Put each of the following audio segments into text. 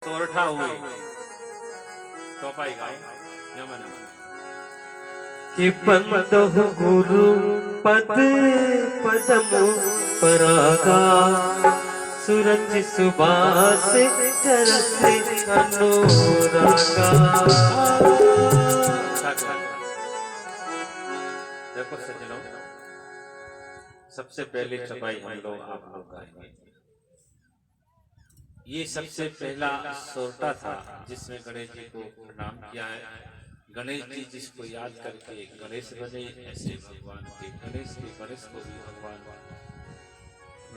सोरठा हुई चौपाई गाओ यमन कि बंदो गुरु पद पदम परागा सूरज सुबास चरसे अनुरागा। देखो सज्जनों, सबसे पहले चौपाई हम लोग आप लोग गाएंगे। ये सबसे पहला सोरठा था जिसमें गणेश जी को प्रणाम किया है। गणेश जी जिसको याद करके गणेश बने, ऐसे भगवान के गणेश को भी भगवान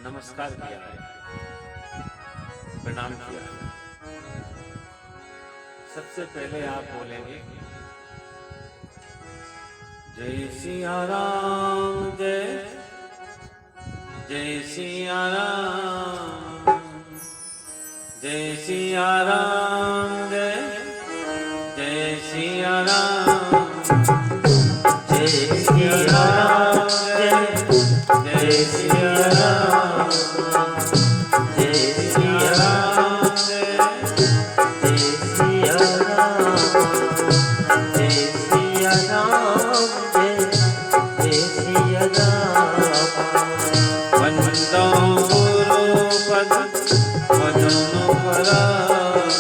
नमस्कार किया है, प्रणाम किया है। सबसे पहले आप बोलेंगे जय सिया राम, जय जय सिया राम, जय सिया राम, जय जय सिया राम, जय सिया राम, जय जय सिया राम, जय सिया राम, जय सिया राम, जय सिया राम, जय सिया राम। वंदो गुरु पद पदम पराग,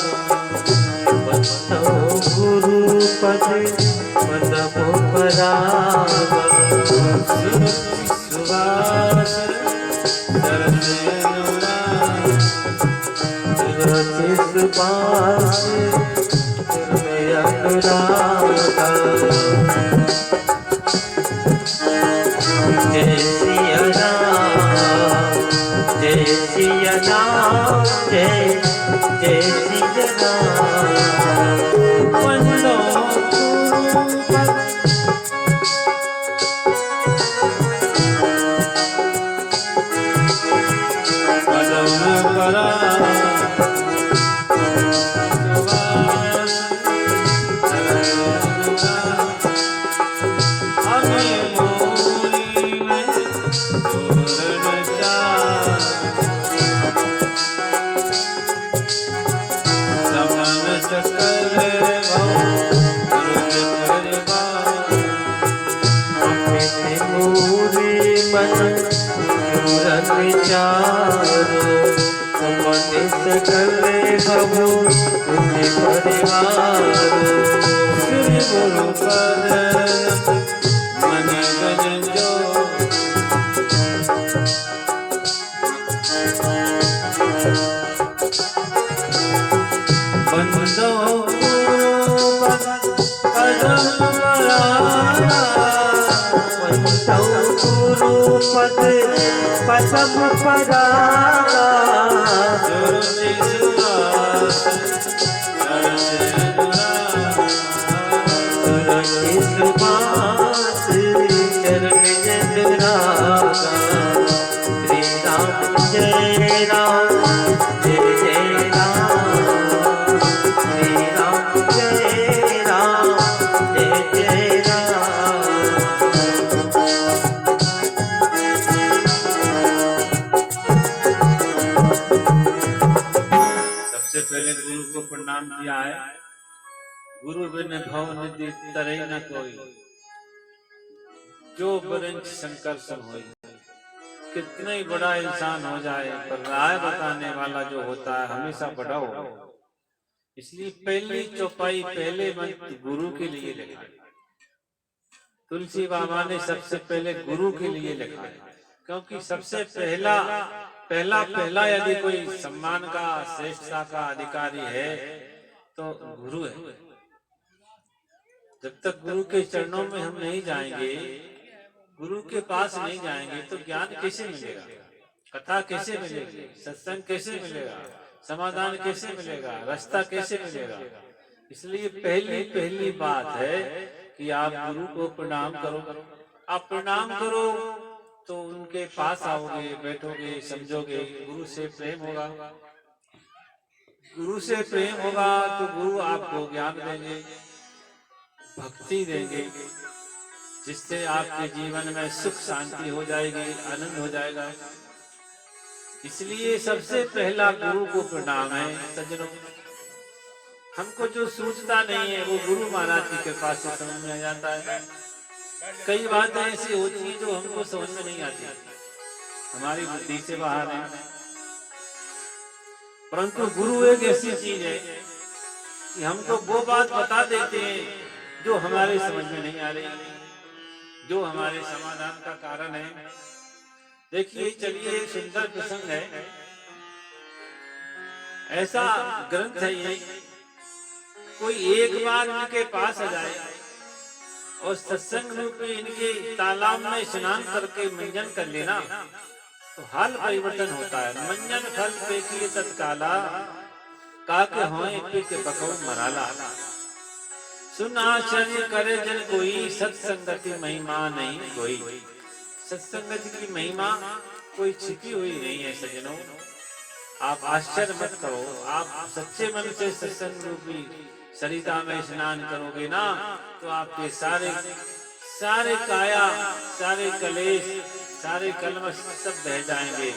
वंदो गुरु पद पदम पराग सुभाष चरसे अनुराग, सूरज सुबास चरणे अनुरागा। जय सिया राम, जय सिया राम, जय जय सिया राम। वंदो पदम पराग, सुभाष चरसे अनुराग। हमें मोरी में तोरण चार, समन सकल भव गुरुज परिवार। अपने पूरे मन सूरत चारो समन सकल भवो तुझे परिवारो। श्री गुरु पद मन गज जो, बंदो पद पदम पराग, वंदो गुरु पद पदम परागा सूरज सुबास चरसे अनुराग। सूरज सुबास चरणे अनुरागा। श्री राम जय राम, जय जय राम, श्री राम जय राम, जय जय राम। सबसे पहले गुरु को प्रणाम किया है। गुरु बिन भव निधि तरई न कोई, जो बरंच शंकर सम होई। कितना ही बड़ा इंसान हो जाए पर राय बताने वाला जो होता है हमेशा बड़ा होगा। इसलिए पहली चौपाई पहले मंत्र गुरु के लिए लिखा है। तुलसी बाबा ने सबसे पहले गुरु के लिए लिखा है, क्योंकि सबसे पहला पहला पहला यदि कोई सम्मान का श्रेष्ठता का अधिकारी है तो गुरु है। जब तक गुरु के चरणों में हम नहीं जाएंगे, गुरु के पास नहीं जाएंगे तो ज्ञान कैसे मिलेगा, कथा कैसे मिलेगी, सत्संग कैसे मिलेगा, समाधान कैसे मिलेगा, रास्ता कैसे मिलेगा। इसलिए पहली बात है कि आप गुरु को प्रणाम करो। आप प्रणाम करो तो उनके पास आओगे, बैठोगे, समझोगे, गुरु से प्रेम होगा। गुरु से प्रेम होगा तो गुरु आपको ज्ञान देंगे, भक्ति देंगे, जिससे आपके जीवन में सुख शांति हो जाएगी, आनंद हो जाएगा। इसलिए सबसे पहला गुरु को प्रणाम है सज्जनों। हमको जो सूझता नहीं है वो गुरु महाराज की कृपा से समझ में आ जाता है। कई बातें ऐसी होती हैं जो हमको समझ में नहीं आती, हमारी बुद्धि से बाहर है, परंतु गुरु एक ऐसी चीज है कि हमको वो बात बता देते हैं जो हमारे समझ में नहीं आ रही, जो हमारे समाधान का कारण है। देखिए, चलिए, एक सुंदर प्रसंग है, ऐसा ग्रंथ है ये, कोई एक बार इनके पास आ जाए और सत्संग रूपी इनके तालाब में स्नान करके मंजन कर लेना तो हाल परिवर्तन होता है। मंजन फल पेकिए तत्काला, काके होए पिक बकौ मराला। सुन आश्चर्य करे जन कोई, सत्संगति महिमा नहीं कोई। सत्संगति की महिमा कोई छिपी हुई नहीं है सज्जनों। आप आश्चर्य मत करो, आप सच्चे मन से सत्संग रूपी सरिता में स्नान करोगे ना तो आपके सारे काया, सारे कलेश, सारे कलमश सब बह जाएंगे,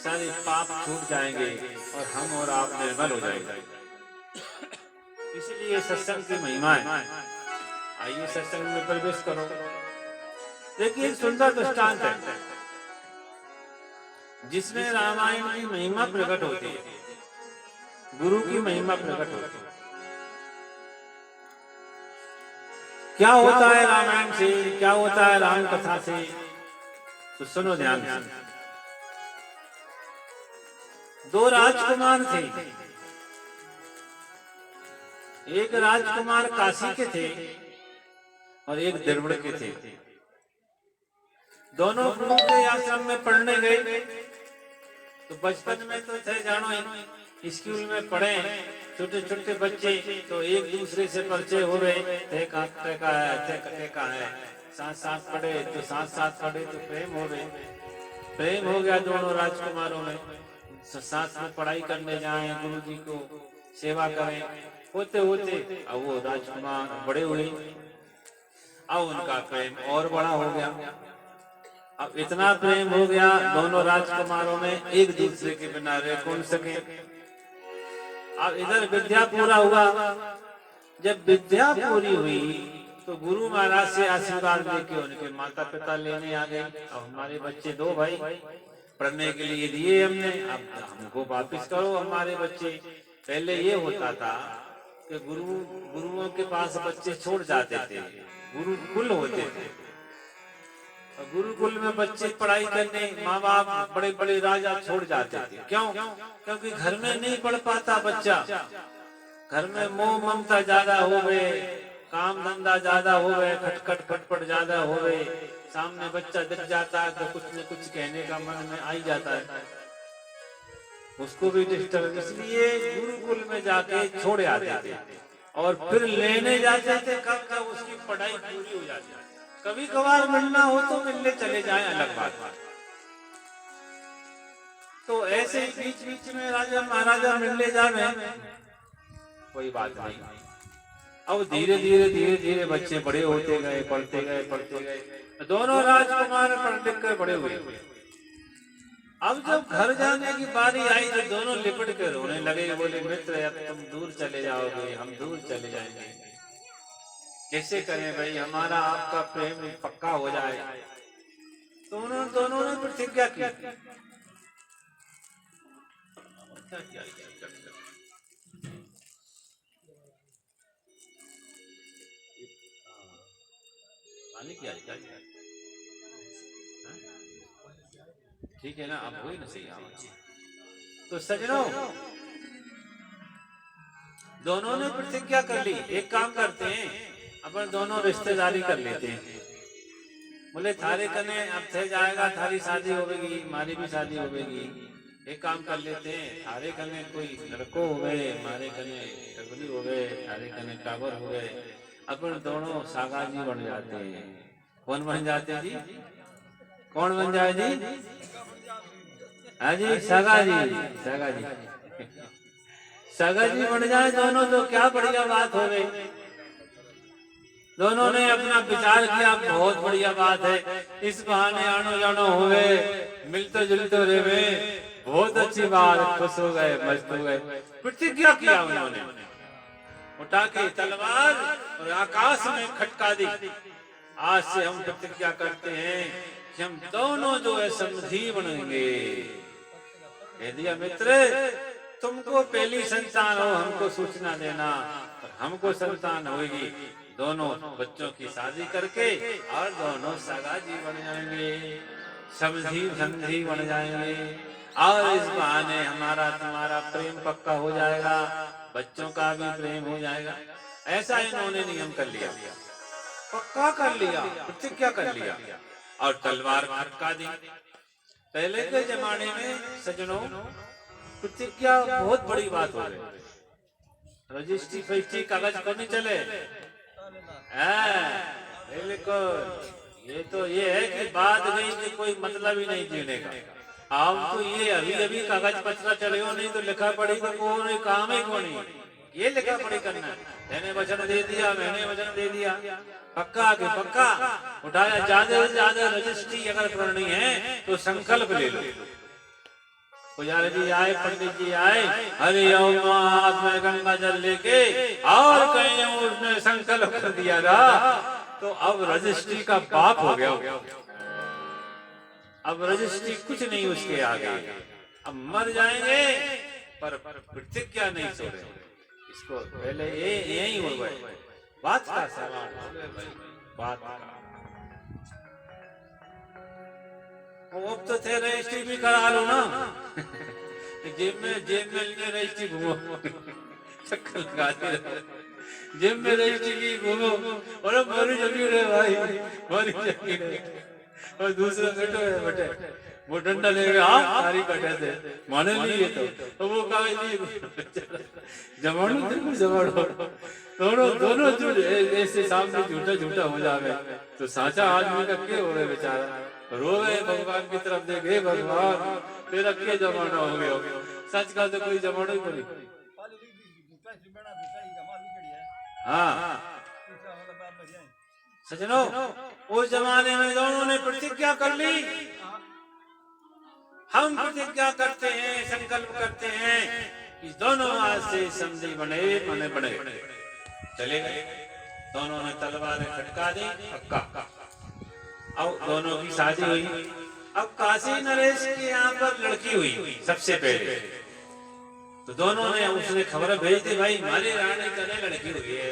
सारे पाप छूट जाएंगे और हम और आप निर्मल हो जाएंगे। इसलिए सत्संग की महिमा है। आइए सत्संग में प्रवेश करो। देखिए, एक सुंदर दृष्टांत है जिसमें रामायण की महिमा प्रकट होती है, गुरु की महिमा प्रकट होती है। क्या होता है रामायण से, क्या होता है राम कथा से, तो सुनो ध्यान से। दो राजकुमार थे, एक राजकुमार काशी के थे और एक द्रविड़ के थे। दोनों गुरु के आश्रम में पढ़ने गए। तो बचपन में तो थे जानो, स्कूल में पढ़े, छोटे छोटे बच्चे तो एक दूसरे से परिचय हो रहे, का है, साथ साथ पढ़े तो साथ पढ़े तो प्रेम हो रहे, प्रेम हो गया दोनों राजकुमारों में। साथ में पढ़ाई करने जाए, गुरु जी को सेवा करें, होते होते अब वो राजकुमार बड़े हुए, अब उनका प्रेम और बड़ा हो गया। अब इतना प्रेम हो गया दोनों राजकुमारों में, एक दूसरे के बिना रह कौन सके। अब इधर विद्या पूरा हुआ। जब विद्या पूरी हुई तो गुरु महाराज से आशीर्वाद लेके उनके माता पिता लेने आ गए। अब हमारे बच्चे दो भाई पढ़ने के लिए दिए हमने, अब हमको वापिस करो हमारे बच्चे। पहले ये होता था कि गुरुओं के पास बच्चे छोड़ जाते थे, गुरुकुल होते थे। गुरुकुल में बच्चे पढ़ाई करने माँ बाप बड़े बड़े राजा छोड़ जाते थे। क्यों? क्योंकि घर में नहीं पढ़ पाता बच्चा, घर में मोह ममता ज्यादा हो गए, काम धंधा ज्यादा हो गए, खटखट खटपट ज्यादा हो गए। सामने बच्चा दिख जाता है तो कुछ न कुछ कहने का मन में आ ही जाता है, उसको भी डिस्टर्ब। इसलिए गुरुकुल में जाके छोड़े आते थे और फिर लेने जाते थे कब उसकी पढ़ाई पूरी हो जाती है। कभी कभार मिलना हो तो मिलने चले जाएं, अलग बात। तो ऐसे ही बीच बीच में राजा महाराजा मिलने जावे, कोई बात नहीं। अब धीरे धीरे बच्चे बड़े होते गए, पढ़ते गए। दोनों राजकुमार पढ़ लिख कर बड़े हुए। अब जब घर जाने की बारी आई तो दोनों लिपट कर रोने लगे, बोले मित्र अब तुम दूर चले जाओगे, हम दूर चले जाएंगे, कैसे करें भाई, हमारा आपका प्रेम पक्का हो जाए। तो दोनों ने प्रतिज्ञा की। ठीक है ना, अब हुई ना सही आवाज। तो सजनों, दोनों ने प्रतिज्ञा कर ली, एक काम करते हैं अपन दोनों रिश्तेदारी कर लेते हैं। बोले थारे कने अब थे जाएगा, थारी शादी होगी, हमारी भी शादी होगी। एक काम कर लेते हैं, थारे कने कोई लड़को हो गए, हमारे कने टगली हो गए, थारे कने टावर हो गए, अपन दोनों सागा जी बन जाते हैं। कौन बन जाते जी? कौन बन जाए जी? हाँ जी, सागा जी, सागा जी, सागा जी बन जाए दोनों, तो क्या बढ़िया बात हो गई। दोनों ने अपना विचार किया, बहुत बढ़िया बात है, इस बहाने आनो जानो हो गए, मिलते जुलते रहे, बहुत अच्छी बात, खुश हो गए, मस्त हो गए। प्रतिज्ञा किया उन्होंने। उठा के तलवार और आकाश में खटका दी। आज से हम प्रतिज्ञा करते हैं कि हम दोनों जो है समधी बनेंगे। कह दिया मित्र, तुमको पहली संतान हो हमको सूचना देना, और हमको संतान होगी, दोनों बच्चों की शादी करके और दोनों सगा जी बन जाएंगे, समधी समधी बन जाएंगे, और इस बहाने हमारा तुम्हारा प्रेम पक्का हो जाएगा, बच्चों का भी प्रेम हो जाएगा। ऐसा इन्होंने नियम कर लिया, पक्का कर लिया, प्रतिज्ञा कर लिया और तलवार खटका दी। पहले के जमाने में सज्जनों प्रतिज्ञा बहुत बड़ी बात हो गई। रजिस्ट्री फजिस्ट्री कागज को नहीं चले। बिल्कुल, ये है कि बात गई कि कोई मतलब ही नहीं जीने का। अब तो ये अभी अभी कागज पत्र चले हो, नहीं तो लिखा पढ़ी तो कोई काम ही को नहीं। ये लिखा पढ़ी करना, मैंने वचन दे दिया, मैंने वचन दे दिया, पक्का के पक्का उठाया। ज्यादा से ज्यादा रजिस्ट्री अगर करनी है तो संकल्प ले लो। पुजारी जी आए, पंडित जी आए, हरि ओम हाथ में गंगा जल लेके और कहीं उसने संकल्प कर दिया था, तो अब रजिस्ट्री का बाप हो गया। अब रजिस्ट्री कुछ नहीं उसके आगे। अब मर जाएंगे पर प्रतिज्ञा नहीं छोड़ेंगे। इसको पहले यही हो गए, बात का सवाल, बात का। अब तो थे रजिस्ट्री भी करा लो ना, जेब में रजिस्ट्री घूमो, चक्कर लगाते रहो, जेब में रजिस्ट्री की घूमो, और मरी जमी रहे भाई, मरी जमी रहे, और दूसरा बेटो है बेटे, वो डंडा लेगा, हाँ सारी कटे थे, माने नहीं ये तो वो कहा जमानो जमानो, दोनों ऐसे सामने झूठा झूठा हो जावे, तो साचा आदमी का क्या हो रहा है बेचारा, रोवे भगवान की तरफ देखे, भगवान तेरा क्या जमाना हो गया। सच का तो कोई जमाना ही नहीं। हाँ सजनों, उस जमाने में दोनों ने प्रतिज्ञा कर ली। हम प्रतिज्ञा करते हैं, संकल्प करते हैं कि दोनों आज से समधी बने बने चले गए। दोनों ने तलवारें खटका दी, पक्का। अब दोनों की शादी हुई। अब काशी नरेश के यहाँ पर लड़की हुई सबसे पहले, तो दोनों ने, उसने खबर भेज दी, भाई हमारी रानी कने लड़की हुई है।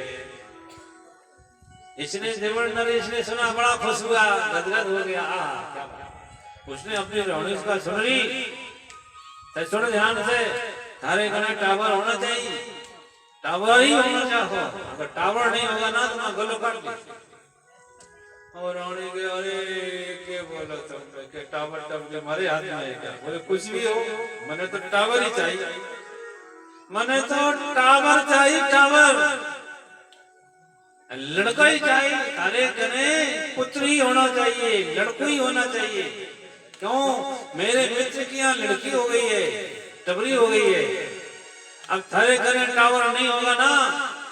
इसने देवर नरेश ने सुना, बड़ा खुश हुआ, गदगद हो गया। क्या बात। उसने अपनी रानी का सुन ली। सुन ध्यान से, थारे कने टावर होना चाहिए, टावर ही होना चाहिए। अगर टावर नहीं होगा ना तो मैं गलो काट दूं। और रानी के, अरे क्या बोला तुम, के टावर तब हमारे हाथ में है क्या? बोले कुछ भी हो, मैंने तो टावर ही चाहिए, मैंने तो टावर चाहिए, टावर, लड़का ही चाहिए। अरे कने पुत्र ही होना चाहिए, लड़को ही होना चाहिए। क्यों? मेरे मित्र की यहाँ लड़की हो गई है, टबरी हो गई है। अब थारे कने टावर नहीं होगा ना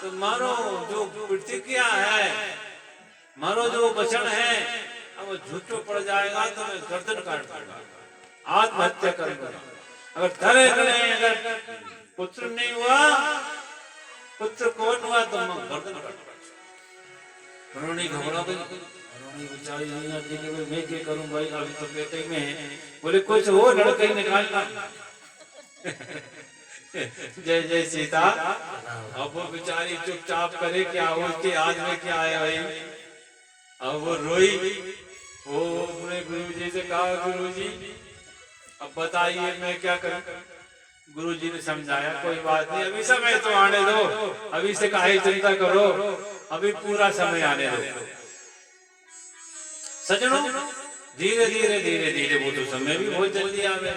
तो मारो जो प्रतिज्ञा है, मारो जो वचन है, अब झूठो पड़ जाएगा तो मैं गर्दन काट दूंगा, आत्महत्या करूंगा। अगर थारे कने अगर पुत्र नहीं हुआ, पुत्र कौन हुआ तो मैं गर्दन काट दूंगा। रोनी घबरा गई, रोनी बेचारी नहीं आती कि मैं क्या करूं भाई, अभी तो बेटे में है। बोले कुछ हो, लड़का ही निकालना। जय जय सीता। अब वो बेचारी चुपचाप करे, क्या उसके हाथ में क्या है भाई। अब वो रोई, वो अपने गुरु जी से कहा, गुरु जी अब बताइए मैं क्या करूं। गुरु जी ने समझाया, कोई बात नहीं, अभी समय तो आने दो, अभी से काहे चिंता करो, अभी पूरा समय आने दो। सजनों, धीरे धीरे धीरे धीरे वो तो समय भी बहुत जल्दी आ गया,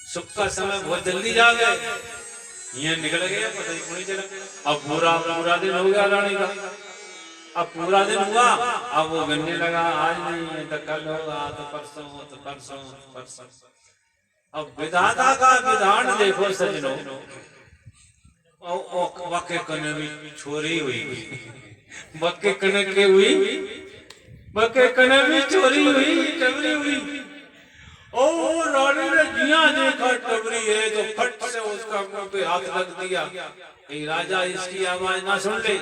सुख का समय बहुत जल्दी जा गया, ये निकल गया, पता ही नहीं चला। अब पूरा दिन हो गया रानी का। अब पूरा दिन हुआ, अब वो गिनने लगा, आज नहीं है तो कल होगा, तो परसों हो तो परसों, परसों। अब विधाता का विधान देखो सजनों, वके कने भी छोरी हुई, वके कने के हुई, वके कने भी चोरी हुई, टबरी हुई। और रानी ने जिया देखा टबरी है तो फट से उस उसका मुंह पे हाथ रख दिया, कहीं राजा इसकी आवाज ना सुन ले।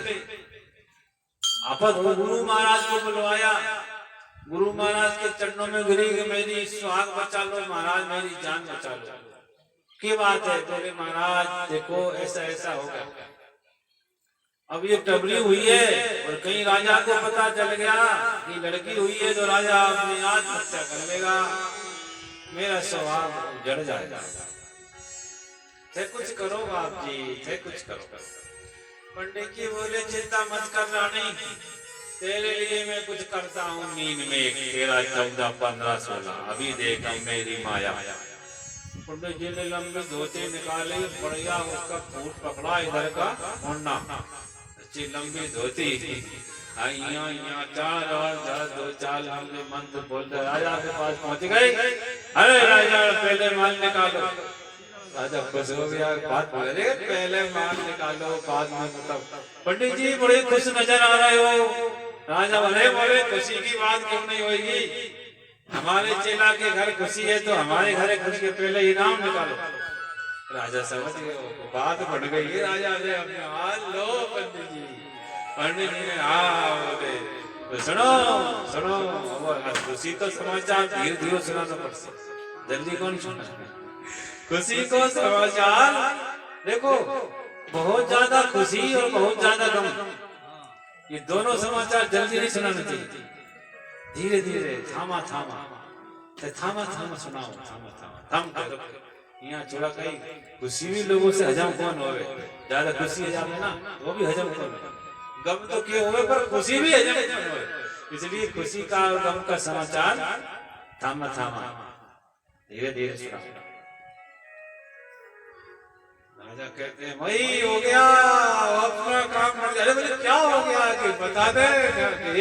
आपत गुरु महाराज को बुलवाया, गुरु महाराज के चरणों में गिरी कि मेरी सुहाग बचा लो महाराज, मेरी जान बचा लो। क्या बात है? बोले महाराज देखो ऐसा ऐसा हो गया, अब ये टबरी हुई है और कहीं राजा को पता चल गया कि लड़की हुई है तो राजा अपनी आत्महत्या कर लेगा, मेरा स्वभाव जड़ जाएगा। थे कुछ करो बाप जी, थे कुछ करो। पंडित जी बोले चिंता मत कर रानी, तेरे लिए मैं कुछ करता हूँ। नींद में 13, 14, 15, 16 अभी देखा मेरी माया। पंडित जी ने लंबे धोते निकाले, बढ़िया उसका फूट पकड़ा इधर का मुन्ना, अच्छी लंबी धोती, यहाँ चाल 2 चाल हमने मंत्र बोलते राजा के पास पहुंच गए। अरे राजा पहले माल निकालो। राजा खुश हो गया, बात बोले पहले माल निकालो बाद में मतलब। पंडित जी बड़े खुश नजर आ रहे हो। राजा बोले खुशी की बात क्यों नहीं होगी, हमारे चेला के घर खुशी है तो हमारे घर खुशी के पहले इनाम निकालो। राजा समझ गए, बात बढ़ गई है। राजा ने अपने हाथ लो पंडित जी, पंडित जी ने बोले तो सुनो सुनो, खुशी का समाचार धीरे धीरे सुनाना पड़ता, जल्दी कौन सुना। खुशी को समाचार देखो, बहुत ज्यादा खुशी और बहुत ज्यादा गम, ये दोनों समाचार जल्दी नहीं सुनाना चाहिए, धीरे धीरे थामा थामा थामा थामा सुनाओ, थामा थामा थम। यहाँ थोड़ा कहीं खुशी भी लोगों से हजम कौन हो, ज्यादा खुशी हजम है ना वो भी हजम कौन है, गम तो क्यों हुए पर खुशी भी हजम कौन हो। इसलिए खुशी का और गम का समाचार थामा थामा धीरे धीरे सुनाओ। राजा कहते हैं वही हो गया, अपना काम कर दिया। अरे बोले क्या हो गया कि बता दे,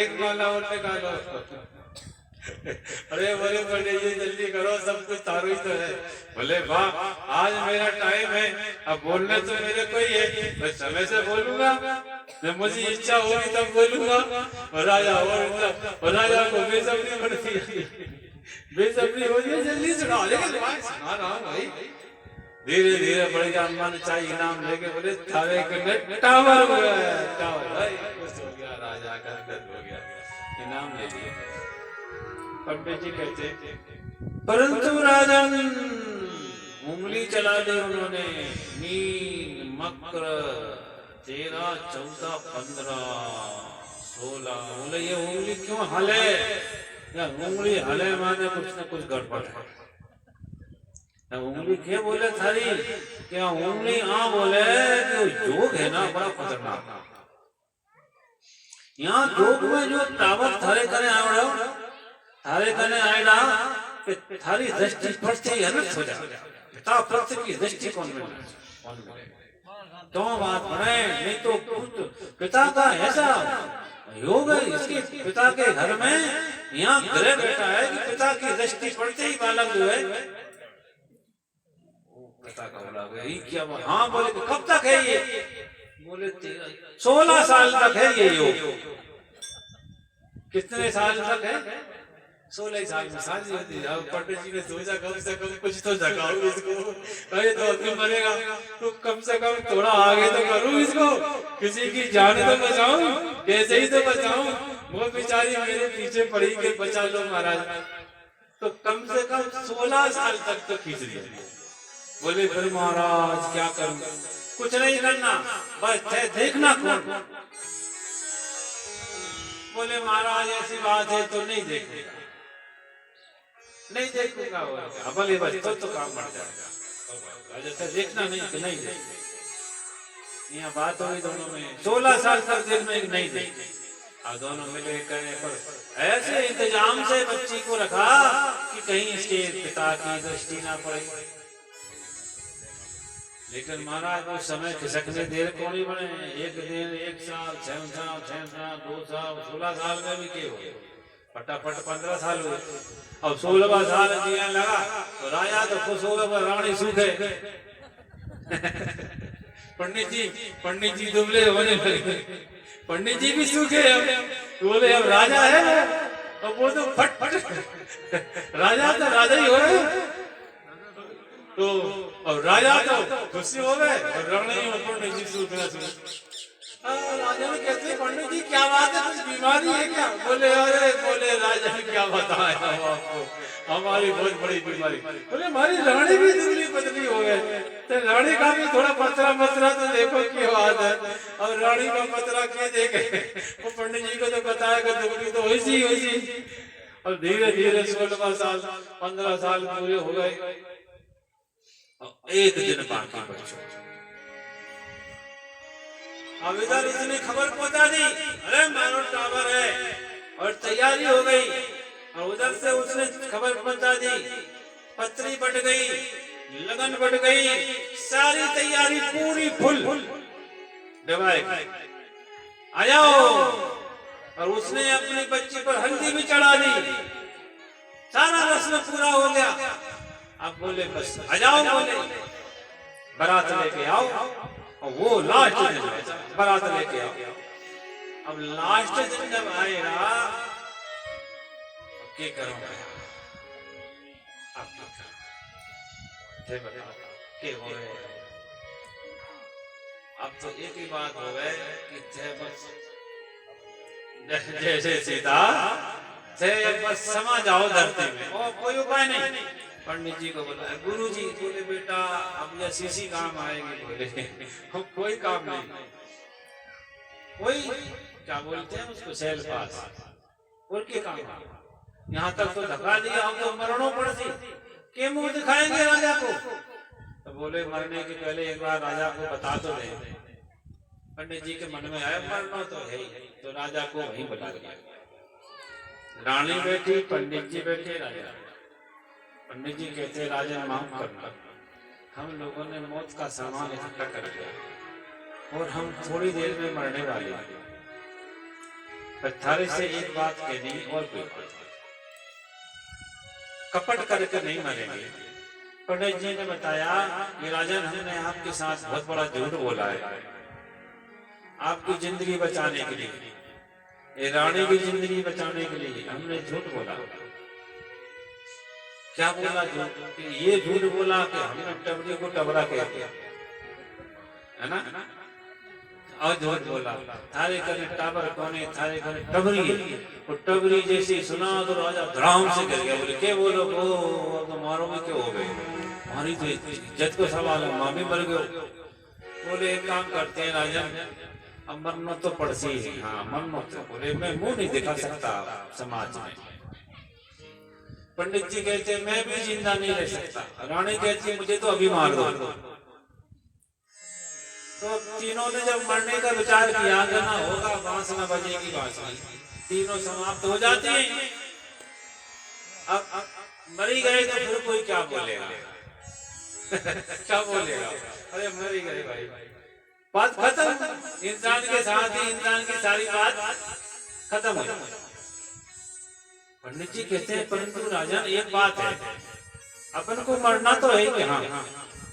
एक माला और निकालो। अरे बोले पंडित जी जल्दी करो, सब कुछ तारो ही तो है। बोले वाह आज मेरा टाइम है, अब बोलने तो मेरे को ही है, मैं समय से बोलूंगा, जब मुझे इच्छा होगी तब बोलूंगा। और राजा को बेसब्री बढ़ती है, बेसब्री हो गई, जल्दी सुनाओ। लेकिन सुना रहा हूँ भाई, धीरे धीरे बढ़ गया। मन चाहिए इनाम लेके बोले थावे टावर हो गया, टावर भाई खुश हो गया, राजा का गद हो गया, इनाम ले लिया। पंडित जी कहते परंतु राजन उंगली चला दी उन्होंने, मीन मकर 13, 14, 15, 16। बोले ये उंगली क्यों हले, या उंगली हले माने कुछ न कुछ गड़बड़ है। उंगली क्या बोले थारी, क्या उंगली बोले कि योग है ना बड़ा खतरनाक। यहाँ योग में जो टावर थारे कने आवड़ो, थारे कने आएगा कि थारी दृष्टि पड़ते ही अनर्थ हो जाए, पिता प्रति की दृष्टि कौन मिले तो बात बने, नहीं तो पिता का ऐसा योग है इसके पिता के घर में, यहाँ ग्रह बैठा है कि पिता की दृष्टि पड़ते ही बालक जो है पिता का बोला गया क्या। हाँ बोले कब तक है ये, बोले 16 साल तक है ये योग। कितने साल तक है, 16 साल में शादी होती है। अब पंडित जी ने सोचा कम से कम कुछ तो जगाओ इसको, कहे तो आदमी मरेगा तो कम से कम थोड़ा आगे तो करूं इसको, किसी की जान तो बचाऊं, कैसे ही तो बचाऊं, वो बेचारी मेरे पीछे पड़ी के बचा लो महाराज। तो कम से कम 16 साल तक तो खींच दिया। बोले फिर महाराज क्या करूं, कुछ नहीं करना, बस देखना कौन। बोले महाराज ऐसी बात है तो नहीं देखेगा, नहीं देखूंगा। बोले बस तो काम बढ़ जाएगा, जैसे देखना नहीं कि नहीं देखेगा। यहाँ बात हो गई दोनों में, 16 साल तक देखना एक नहीं देखे। और दोनों मिले कहने पर ऐसे इंतजाम से बच्ची को रखा कि कहीं इसके पिता की दृष्टि ना पड़े। लेकिन महाराज वो समय खिसकने देर कौन ही बने, एक दिन, एक साल, 6 साल, 2 साल, 16 साल में भी के हो फटाफट 15 साल हुए। अब 16वां साल दिया लगा तो राजा तो खुश हो गया, रानी सूखे। पंडित जी दुबले होने लगे, पंडित जी भी सूखे। बोले अब राजा है, अब वो तो फट फट राजा तो राजा ही हो रहे। तो अब राजा तो खुशी हो गए और रणनी पंडित जी सूचना सुन। राजा ने कहते पंडित जी क्या बात है, कुछ बीमारी है क्या? बोले अरे बोले राजा ने क्या बताया आपको, हमारी बहुत बड़ी बीमारी। बोले हमारी रानी भी दुबली पतली हो गए, तो रानी का भी थोड़ा पतला पतला तो देखो क्या बात है। और रानी का पतला क्या देखे, वो पंडित जी को तो बताया कि दुबली तो वैसी वैसी। और धीरे धीरे 16 साल 15 साल पूरे हो गए। एक दिन बाकी बच्चों, अब इधर उसने खबर पहुंचा दी, अरे मानो टावर है और तैयारी हो गई। और उधर से उसने खबर पहुंचा दी, पत्री बढ़ गई, लगन बढ़ गई, सारी तैयारी पूरी फुल आ जाओ। और उसने अपनी बच्ची पर हल्दी भी चढ़ा दी, सारा रस्म पूरा हो गया। अब बोले बस आ जाओ, बोले बारात लेके आओ। और वो लास्ट दिन बारात लेके आओ। अब लास्ट दिन जब आएगा, क्या करूंगा आप क्या हो गए? अब तो एक ही बात हो गए कि जैसे सीता बस समा जाओ धरती में, और कोई उपाय नहीं। पंडित जी को बोला, गुरु जी बोले बेटा अब यह सीसी काम आएगी। बोले कोई काम नहीं, कोई क्या बोलते हैं उसको सेल पास, और क्या काम? यहाँ तक तो धका दिया, हम तो मरणों पड़ती के मुंह दिखाएंगे राजा को। तो बोले मरने के पहले एक बार राजा को बता तो दे। पंडित जी के मन में आया मरना तो है, तो राजा को वहीं बुला लिया। रानी बैठी, पंडित जी बैठे, राजा। पंडित जी कहते राजन माफ करना, हम लोगों ने मौत का सामान इकट्ठा कर लिया और हम थोड़ी देर में मरने वाले हैं। पर थारे से एक बात कहनी और कोई बात, कपट करके नहीं मरेंगे। पंडित जी ने बताया कि राजन हमने आपके साथ बहुत बड़ा झूठ बोला है, आपकी जिंदगी बचाने के लिए, ये रानी की जिंदगी बचाने के लिए हमने झूठ बोला। क्या बोला झूठ? ये झूठ बोला कि हमने टबरी को टबरा कह दिया, है ना? और झूठ बोला थारे कने टावर कोने, थारे कने टबरी। वो टबरी जैसी सुना तो राजा धड़ाम से गिर गया। बोले क्या बोलो? ओ तो मारो में क्या हो गए, हमारी तो इज्जत को सवाल है, मामी मर गए। बोले एक काम करते हैं राजन, अब मरना तो पड़सी है। हाँ मरना तो। बोले मैं मुंह नहीं दिखा सकता समाज में। पंडित जी कहते मैं भी जिंदा नहीं रह सकता। रानी कहती मुझे तो अभी मार दो। तो तीनों ने जब मरने का विचार किया कि ना होगा, बांस न बजेगी बांसुरी, तीनों समाप्त हो जाते हैं। अब मरी गए तो फिर कोई क्या बोलेगा? क्या बोलेगा? अरे मरी गए भाई, बात खत्म। इंसान के साथ ही इंसान की सारी बात खत्म हो जाती। पंडित जी कहते हैं परंतु राजन एक बात है, अपन को मरना तो है कि हाँ,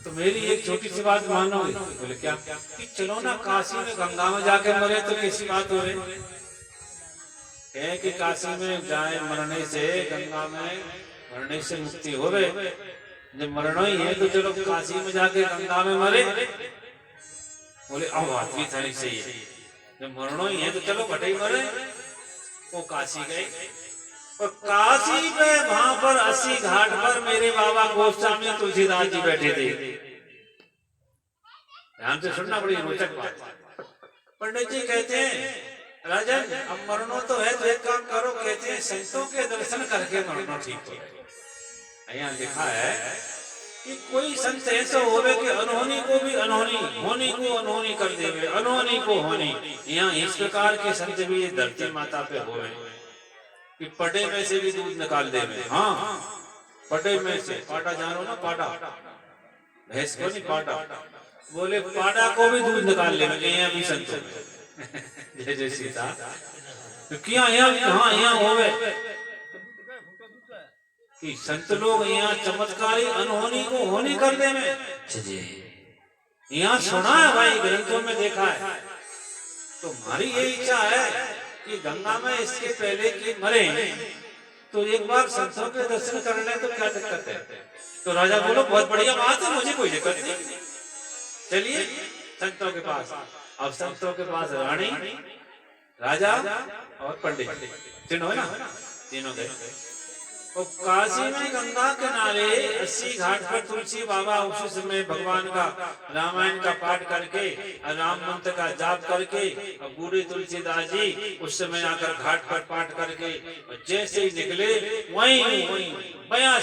तो मेरी एक छोटी सी बात मानोगे? बोले क्या? कि चलो ना काशी में गंगा में जाके मरे तो कैसी बात हो रही है कि काशी में जाए मरने से, गंगा में मरने से मुक्ति हो गए। जब मरना ही है तो चलो काशी में जाके गंगा में मरे। बोले अब बात भी थोड़ी सही है, जब मरना ही है तो चलो बटे मरे। वो काशी गए और काशी पे वहां पर 80 घाट पर मेरे बाबा गोस्वामी तुलसीदास जी बैठे थे। ध्यान से सुनना, बड़ी रोचक बात। पंडित जी कहते हैं राजन अब मरना तो है तो एक काम करो, कहते हैं संतों के दर्शन करके मरना ठीक है। यहाँ लिखा है कि कोई संत ऐसा होवे कि अनहोनी को भी अनहोनी, होनी को अनहोनी कर देवे, अनहोनी को होनी। यहाँ इस प्रकार के संत भी धरती माता पे होवे कि पटे में से भी दूध निकाल देवे। हाँ पटे में से, पाटा जानो ना, पाटा भैंस को नहीं, पाटा। बोले पाटा को भी दूध निकाल ले, यहाँ भी संत जय जय सीता। तो क्या यहाँ होवे कि संत लोग यहाँ चमत्कारी अनहोनी को होनी कर दे में। यहाँ सुना है भाई, ग्रंथों में देखा है। तो हमारी ये इच्छा है कि गंगा में इसके पहले कि मरे तो एक बार संतों के दर्शन कर ले तो क्या दिक्कत है? तो राजा बोलो बहुत बढ़िया बात है, मुझे कोई दिक्कत नहीं, चलिए संतों के पास। अब संतों के पास रानी, राजा और पंडित तीनों है ना, तीनों गए। और काशी में गंगा किनारे 80 घाट पर तुलसी बाबा उसी समय भगवान का रामायण का पाठ करके और राम मंत्र का जाप करके और बूढ़े तुलसीदास जी उस समय आकर घाट पर पाठ करके और जैसे ही निकले वहीं बया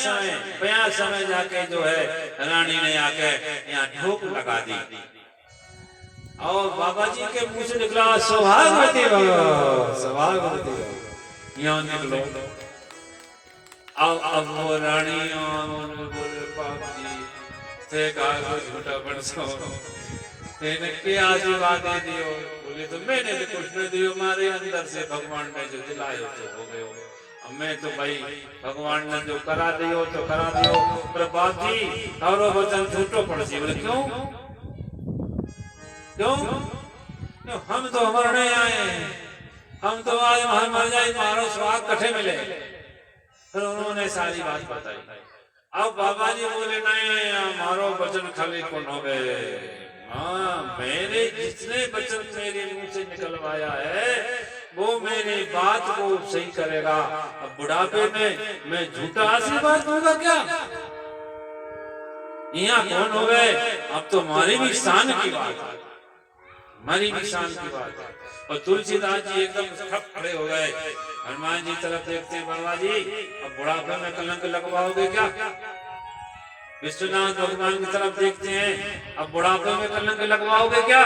समय जाके जो है रानी ने आके यहाँ ठोक लगा दी और बाबा जी के मुंह से निकला सौभाग्यवती बाबा, सौभाग्यवती यहाँ निकलो। अब वो रानी बोले बाप जी थे कहा झूठा बरसो तेने के आशीर्वाद दे दियो। बोले तो मैंने तो कुछ नहीं दियो, हमारे अंदर से भगवान ने जो दिलायो तो हो गयो। अब मैं तो भाई भगवान ने जो करा दियो तो करा दियो, पर बाप जी और वचन झूठो पड़सी। बोले क्यों क्यों? हम तो मरने आए, हम तो आज मर जाए, मारो स्वाद कठे मिले। फिर उन्होंने सारी बात बताई। अब बाबा जी बोले नहीं हमारो वचन खाली कौन हो गए, हाँ मेरे जितने वचन मेरे मुंह से निकलवाया है वो मेरी बात को सही करेगा। अब बुढ़ापे में मैं झूठा आशीर्वाद दूंगा क्या? यहाँ कौन हो गए? अब तो हमारी भी शान की बात है, हमारी भी शान की बात है। और तुलसीदास जी एकदम ठप खड़े हो गए। हनुमान जी तरफ देखते हैं, बाबा जी अब बुढ़ापे में कलंक लगवाओगे क्या? विश्वनाथ भगवान की तरफ देखते हैं, अब बुढ़ापे में कलंक लगवाओगे क्या?